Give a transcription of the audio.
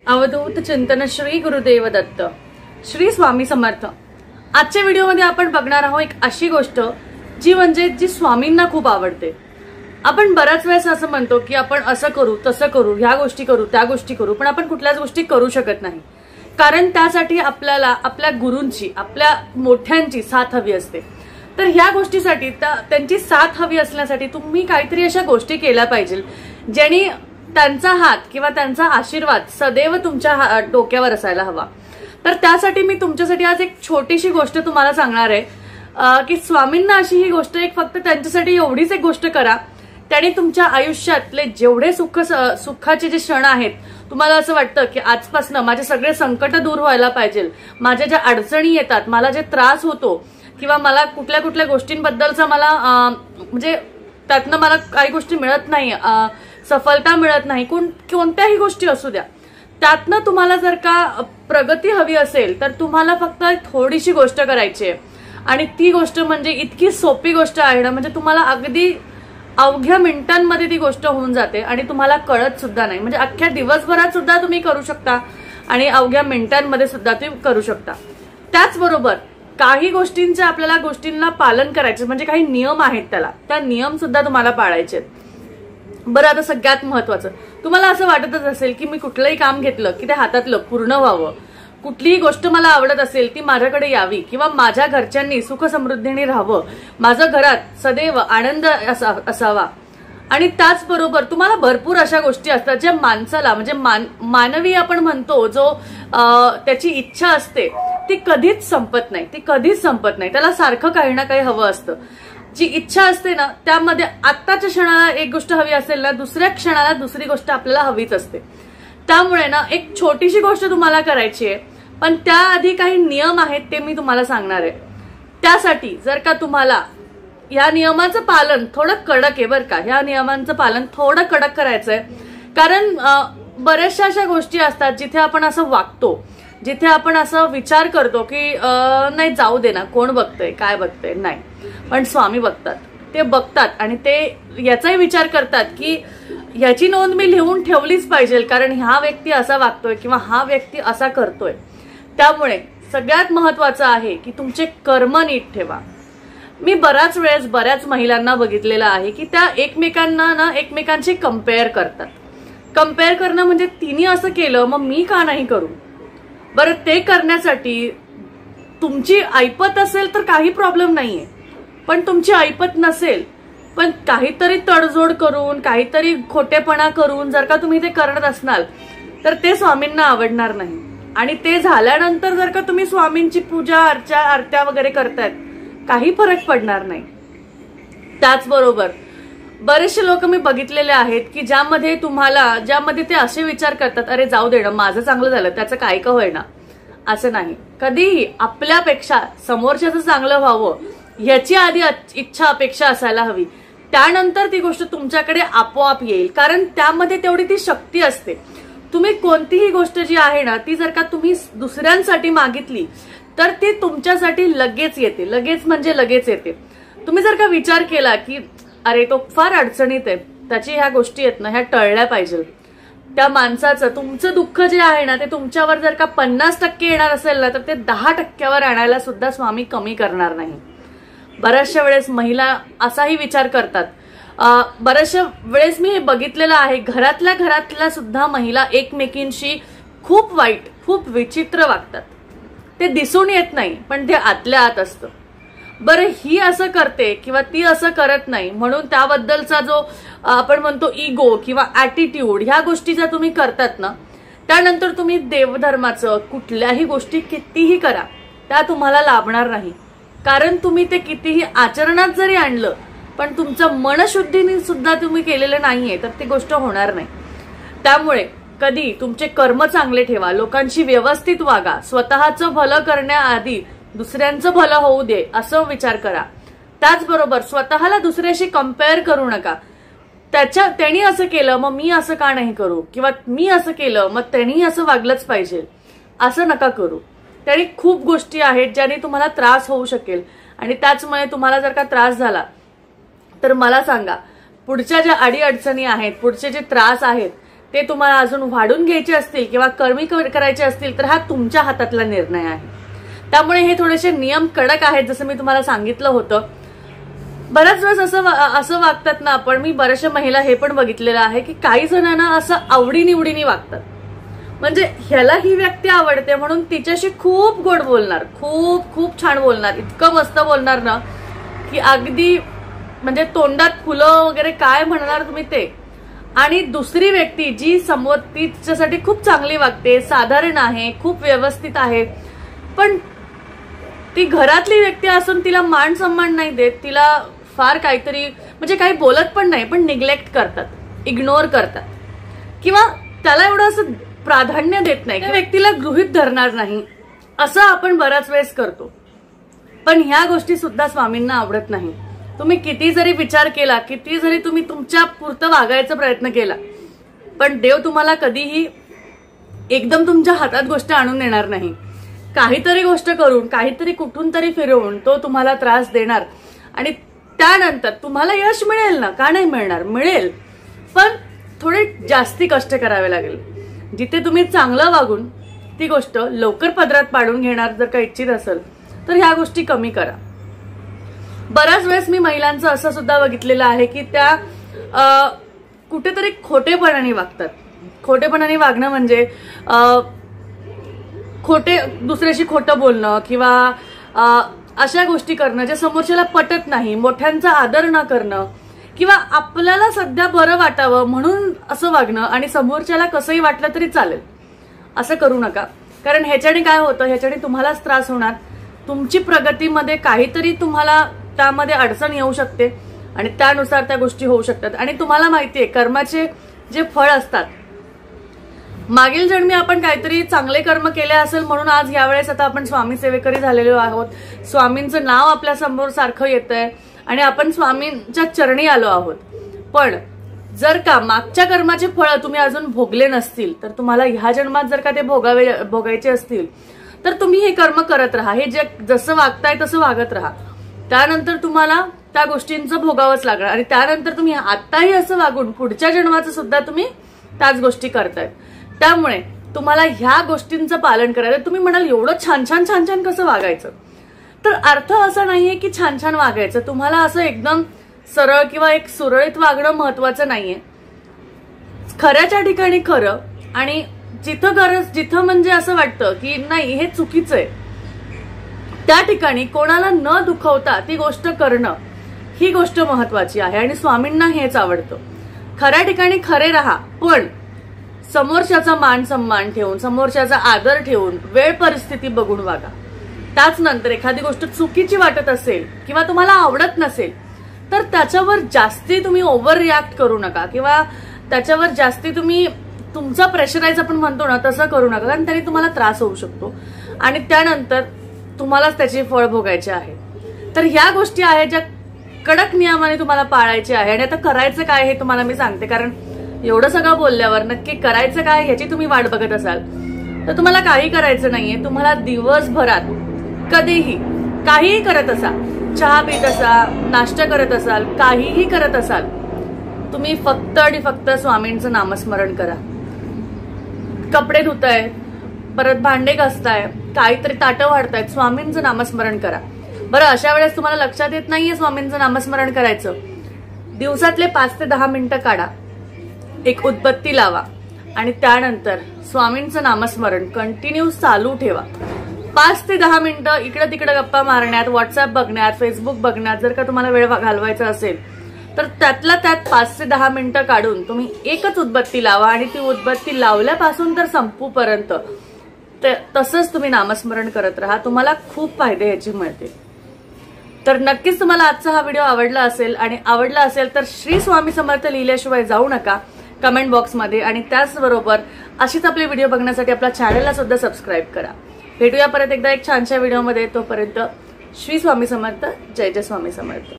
अवधूत चिंतन श्री गुरुदेव दत्त श्री स्वामी समर्थ। आजच्या व्हिडिओमध्ये आपण बघणार आहोत एक अशी गोष्ट जी स्वामींना खूप आवडते। आपण बऱ्याच वेळेस असं म्हणतो की आपण असं करू तसं करू, ह्या गोष्टी करू त्या गोष्टी करू, पण आपण कुठल्याच गोष्टी करू शकत नाही, कारण त्यासाठी आपल्याला आपल्या गुरूंची आपल्या मोठ्यांची साथ हवी असते। तर ह्या गोष्टीसाठी त्यांची साथ हवी असण्यासाठी तुम्ही काहीतरी अशा गोष्टी केल्या पाहिजे ज्यांनी त्यांचा हात किंवा त्यांचा आशीर्वाद सदैव तुमच्या डोक्यावर असायला हवा। तर त्यासाठी मी तुमच्यासाठी आज एक छोटीशी गोष्ट तुम्हाला सांगणार आहे की स्वामींना अशी ही गोष्ट एक फक्त त्यांच्यासाठी एवढीच एक गोष्ट करा, त्यांनी तुमच्या आयुष्यातले जेवढे सुखाचे जे क्षण आहेत, तुम्हाला असं वाटतं की आजपासून माझे सगळे संकट दूर व्हायला पाहिजे, माझ्या ज्या अडचणी येतात, मला जे त्रास होतो किंवा मला कुठल्या कुठल्या गोष्टींबद्दलचा मला म्हणजे त्यातनं मला काही गोष्टी मिळत नाही, सफलता मिळत नाही, कोणत्याही गोष्टी असू द्या, त्यातनं तुम्हाला जर का प्रगती हवी असेल तर तुम्हाला फक्त थोडीशी गोष्ट करायची आहे। आणि ती गोष्ट म्हणजे इतकी सोपी गोष्ट आहे ना, म्हणजे तुम्हाला अगदी अवघ्या मिनिटांमध्ये ती गोष्ट होऊन जाते आणि तुम्हाला कळत सुद्धा नाही। म्हणजे अख्ख्या दिवसभरात सुद्धा तुम्ही करू शकता आणि अवघ्या मिनिटांमध्ये सुद्धा तुम्ही करू शकता। त्याचबरोबर काही गोष्टींचे आपल्याला गोष्टींना पालन करायचे, म्हणजे काही नियम आहेत, त्या नियम सुद्धा तुम्हाला पाळायचे। बरं, आता सगळ्यात महत्वाचं, तुम्हाला असं वाटतच असेल की मी कुठलंही काम घेतलं की ते हातातलं पूर्ण व्हावं, कुठलीही गोष्ट मला आवडत असेल ती माझ्याकडे यावी किंवा माझ्या घरच्यांनी सुख समृद्धीने राहावं, माझ्या घरात सदैव आनंद असावा। आणि त्याचबरोबर तुम्हाला भरपूर अशा गोष्टी असतात ज्या माणसाला म्हणजे मानवी आपण म्हणतो जो त्याची इच्छा असते ती कधीच संपत नाही, त्याला सारखं काही ना काही हवं असतं। जी इच्छा असते ना त्यामध्ये आत्ताच्या क्षणाला एक गोष्ट हवी असेल ना, दुसऱ्या क्षणाला दुसरी गोष्ट आपल्याला हवीच असते। त्यामुळे ना एक छोटीशी गोष्ट तुम्हाला करायची आहे, पण त्याआधी काही नियम आहेत ते मी तुम्हाला सांगणार आहे। त्यासाठी जर का तुम्हाला या नियमाचं पालन थोडं कडक आहे बरं का, या नियमांचं पालन थोडं कडक करायचंय, कारण बऱ्याचशा अशा गोष्टी असतात जिथे आपण असं वागतो, जिथे आपण असं विचार करतो की नाही जाऊ दे ना, कोण बघतंय काय बघतंय, नाही, पण स्वामी बघतात, ते बघतात आणि ते याचाही विचार करतात की याची नोंद मी लिहून ठेवलीच पाहिजे, कारण हा व्यक्ती असा वागतोय किंवा हा व्यक्ती असा करतोय। त्यामुळे सगळ्यात महत्वाचं आहे की तुमचे कर्म नीट ठेवा। मी बऱ्याच वेळेस बऱ्याच महिलांना बघितलेलं आहे की त्या एकमेकांना ना एकमेकांशी कंपेअर करतात। कंपेअर करणं म्हणजे तिने असं केलं मग मी का नाही करू। बरं, ते करण्यासाठी तुमची ऐपत असेल तर काही प्रॉब्लेम नाहीये, पण तुमची ऐपत नसेल पण काहीतरी तडजोड करून काहीतरी खोटेपणा करून जर का तुम्ही ते करत असणार तर ते स्वामींना आवडणार नाही। आणि ते झाल्यानंतर जर का तुम्ही स्वामींची पूजा अर्चा आरत्या वगैरे करतायत, काही फरक पडणार नाही। त्याचबरोबर बरेचसे लोक मी बघितलेले आहेत की ज्यामध्ये ते असे विचार करतात, अरे जाऊ दे ना, माझं चांगलं झालं त्याचं काय का होईना। असं नाही, कधीही आपल्यापेक्षा समोरच्याचं चांगलं व्हावं ह्याची आधी इच्छा अपेक्षा असायला हवी, त्यानंतर ती गोष्ट तुमच्याकडे आपोआप येईल, कारण त्यामध्ये तेवढी ती शक्ती असते। तुम्ही कोणतीही गोष्ट जी आहे ना ती जर का तुम्ही दुसऱ्यांसाठी मागितली तर ती तुमच्यासाठी लगेच येते, लगेच येते। तुम्ही जर का विचार केला की अरे तो फार अडचणीत आहे, त्याची ह्या गोष्टी आहेत ना ह्या टळल्या पाहिजे, त्या माणसाचं तुमचं दुःख जे आहे ना ते तुमच्यावर जर का 50% येणार असेल ना तर ते 10%वर आणायला सुद्धा स्वामी कमी करणार नाही। बऱ्याचशा वेळेस महिला असाही विचार करतात, बऱ्याचशा वेळेस मी हे बघितलेलं आहे, घरातल्या सुद्धा महिला एकमेकींशी खूप वाईट खूप विचित्र वागतात, ते दिसून येत नाही पण ते आतल्या आत असतं। बरं, ही असं करते किंवा ती असं करत नाही म्हणून त्याबद्दलचा जो आपण म्हणतो इगो किंवा ऍटिट्यूड, ह्या गोष्टी जर तुम्ही करतात ना, त्यानंतर तुम्ही देवधर्माचं कुठल्याही गोष्टी कितीही करा त्या तुम्हाला लाभणार नाही, कारण तुम्ही ते कितीही आचरणात जरी आणलं पण तुमचं मनशुद्धीने सुद्धा तुम्ही केलेलं नाहीये तर ती गोष्ट होणार नाही। त्यामुळे कधी तुमचे कर्म चांगले ठेवा, लोकांशी व्यवस्थित वागा, स्वतःचं भलं करण्याआधी दुसऱ्यांचं भलं होऊ दे असं विचार करा। त्याचबरोबर स्वतःला दुसऱ्याशी कंपेअर करू नका, त्यांनी असं केलं मग मी असं का नाही करू, किंवा मी असं केलं मग त्यांनी असं वागलंच पाहिजे, असं नका करू। त्यांनी खूप गोष्टी आहेत ज्याने तुम्हाला त्रास होऊ शकेल, आणि त्याचमुळे तुम्हाला जर का त्रास झाला तर मला सांगा, पुढच्या ज्या अडीअडचणी आहेत, पुढचे जे त्रास आहेत ते तुम्हाला अजून वाढून घ्यायचे असतील किंवा कमी करायचे असतील तर हा तुमच्या हातातला निर्णय आहे. त्यामुळे हे थोडेसे नियम कडक आहेत, जसं मी तुम्हाला सांगितलं होतं. बऱ्याच वेळेस असं वागतात ना आपण, मी बऱ्याचशा महिला हे पण बघितलेलं आहे की काही जणांना असं आवडीनिवडीने वागतात. म्हणजे ह्याला ही व्यक्ती आवडते म्हणून तिच्याशी खूप गोड बोलणार, खूप खूप छान बोलणार, इतकं मस्त बोलणार ना की अगदी म्हणजे तोंडात फुलं वगैरे काय म्हणणार तुम्ही ते. आणि दुसरी व्यक्ती जी समोर तिच्यासाठी खूप चांगली वागते, साधारण आहे, खूप व्यवस्थित आहे, पण ती घरातली व्यक्ती असून तिला मान सन्मान नाही देत, तिला फार काहीतरी म्हणजे काही बोलत पण नाही, पण निग्लेक्ट करतात, इग्नोर करतात किंवा त्याला एवढं असं प्राधान्य देत नाही, त्या व्यक्तीला गृहीत धरणार नाही, असं आपण बऱ्याच वेळेस करतो. पण ह्या गोष्टी सुद्धा स्वामींना आवडत नाही. तुम्ही किती जरी विचार केला, किती जरी तुम्ही तुमच्या पुरतं वागायचा प्रयत्न केला, पण देव तुम्हाला कधीही एकदम तुमच्या हातात गोष्ट आणून देणार नाही. काहीतरी गोष्ट करून, काहीतरी कुठून तरी फिरवून तो तुम्हाला त्रास देणार आणि त्यानंतर तुम्हाला यश मिळेल ना, का नाही मिळणार, मिळेल, पण थोडे जास्ती कष्ट करावे लागेल. जिथे तुम्ही चांगलं वागून ती गोष्ट लवकर पदरात पाडून घेणार जर का इच्छित असेल तर ह्या गोष्टी कमी करा. बऱ्याच वेळेस मी महिलांचं असं सुद्धा बघितलेलं आहे की त्या कुठेतरी खोटेपणाने वागतात. खोटेपणाने वागणं म्हणजे दुसऱ्याशी खोटं बोलणं किंवा अशा गोष्टी करणं जे समोरच्याला पटत नाही, मोठ्यांचा आदर न करणं किंवा आपल्याला सध्या बरं वाटावं म्हणून असं वागणं आणि समोरच्याला कसंही वाटलं तरी चालेल, असं करू नका. कारण ह्याच्याने काय होतं, ह्याच्याने तुम्हालाच त्रास होणार. तुमची प्रगतीमध्ये काहीतरी तुम्हाला त्यामध्ये अडचण येऊ शकते आणि त्यानुसार त्या गोष्टी होऊ शकतात. आणि तुम्हाला माहितीये कर्माचे जे फळ असतात, मागील जन्मी आपण काहीतरी चांगले कर्म केले असेल म्हणून आज यावेळेस आता आपण स्वामी सेवेकरी झालेलो आहोत, स्वामींचं नाव आपल्या समोर सारखं येतंय आणि आपण स्वामींच्या चरणी आलो आहोत. पण जर का मागच्या कर्माचे फळ तुम्ही अजून भोगले नसतील तर तुम्हाला ह्या जन्मात जर का ते भोगायचे असतील तर तुम्ही हे कर्म करत राहा, हे जसं वागताय तसं वागत राहा. त्यानंतर तुम्हाला त्या गोष्टींचं भोगावंच लागणार आणि त्यानंतर तुम्ही आताही असं वागून पुढच्या जन्माचं सुद्धा तुम्ही त्याच गोष्टी करतायत. त्यामुळे तुम्हाला ह्या गोष्टींचं पालन करायचं. तुम्ही म्हणाल एवढं छान छान छान छान कसं वागायचं, तर अर्थ असा नाहीये की छान छान वागायचं. तुम्हाला असं एकदम सरळ किंवा एक सुरळीत वागणं महत्वाचं नाहीये. खऱ्याच्या ठिकाणी खरं आणि जिथं म्हणजे असं वाटतं की नाही हे चुकीचं आहे, त्या ठिकाणी कोणाला न दुखवता ती गोष्ट करणं ही गोष्ट महत्वाची आहे. आणि स्वामींना हेच आवडतं. खऱ्या ठिकाणी खरे राहा, पण समोरच्याचा मान सन्मान ठेवून, समोरच्याचा आदर ठेवून, वेळ परिस्थिती बघून वागा. त्याच नंतर एखादी गोष्ट चुकीची वाटत असेल किंवा तुम्हाला आवडत नसेल तर त्याच्यावर जास्ती तुम्ही ओव्हर रिॲक्ट करू नका किंवा त्याच्यावर जास्ती तुम्ही तुमचा प्रेशराईज आपण म्हणतो ना तसं करू नका, कारण त्याने तुम्हाला त्रास होऊ शकतो आणि त्यानंतर तुम्हालाच त्याची फळ भोगायचे आहे. तर ह्या गोष्टी आहेत ज्या कडक नियमाने तुम्हाला पाळायचे आहे. आणि आता करायचं काय हे तुम्हाला मी सांगते, कारण एवढं सगळं बोलल्यावर नक्की करायचं काय ह्याची तुम्ही वाट बघत असाल तर तुम्हाला काही करायचं नाहीये. तुम्हाला दिवसभरात कधीही काहीही करत असाल, चहा पीत असाल, नाश्ता करत असाल, काहीही करत असाल, तुम्ही फक्त आणि फक्त स्वामींचं नामस्मरण करा. कपडे धुताय, परत भांडे घासताय, काहीतरी ताटं वाढतायत, स्वामींचं नामस्मरण करा. बरं, अशा वेळेस तुम्हाला लक्षात येत नाहीये स्वामींचं नामस्मरण करायचं, दिवसातले 5 ते 10 मिनिटं काढा, एक उदबत्ती लावा आणि त्यानंतर स्वामींचं नामस्मरण कंटिन्यू चालू ठेवा. 5 ते 10 मिनिटं इकडे तिकडे गप्पा मारण्यात, व्हॉट्सअप बघण्यात, फेसबुक बघण्यात जर का तुम्हाला वेळ घालवायचा असेल तर त्यातल्या त्यात 5 ते 10 मिनिटं काढून तुम्ही एकच उदबत्ती लावा आणि ती उदबत्ती लावल्यापासून तर संपूपर्यंत तसंच तुम्ही नामस्मरण करत राहा. तुम्हाला खूप फायदे याची मिळतील. तर नक्कीच तुम्हाला आजचा हा व्हिडिओ आवडला असेल आणि आवडला असेल तर श्री स्वामी समर्थ लिहिल्याशिवाय जाऊ नका कमेंट बॉक्समध्ये. आणि त्याचबरोबर अशीच आपले व्हिडिओ बघण्यासाठी आपल्या चॅनलला सुद्धा सबस्क्राईब करा. भेटूया परत एकदा एक छानशा व्हिडिओमध्ये. तोपर्यंत श्री स्वामी समर्थ. जय जय स्वामी समर्थ.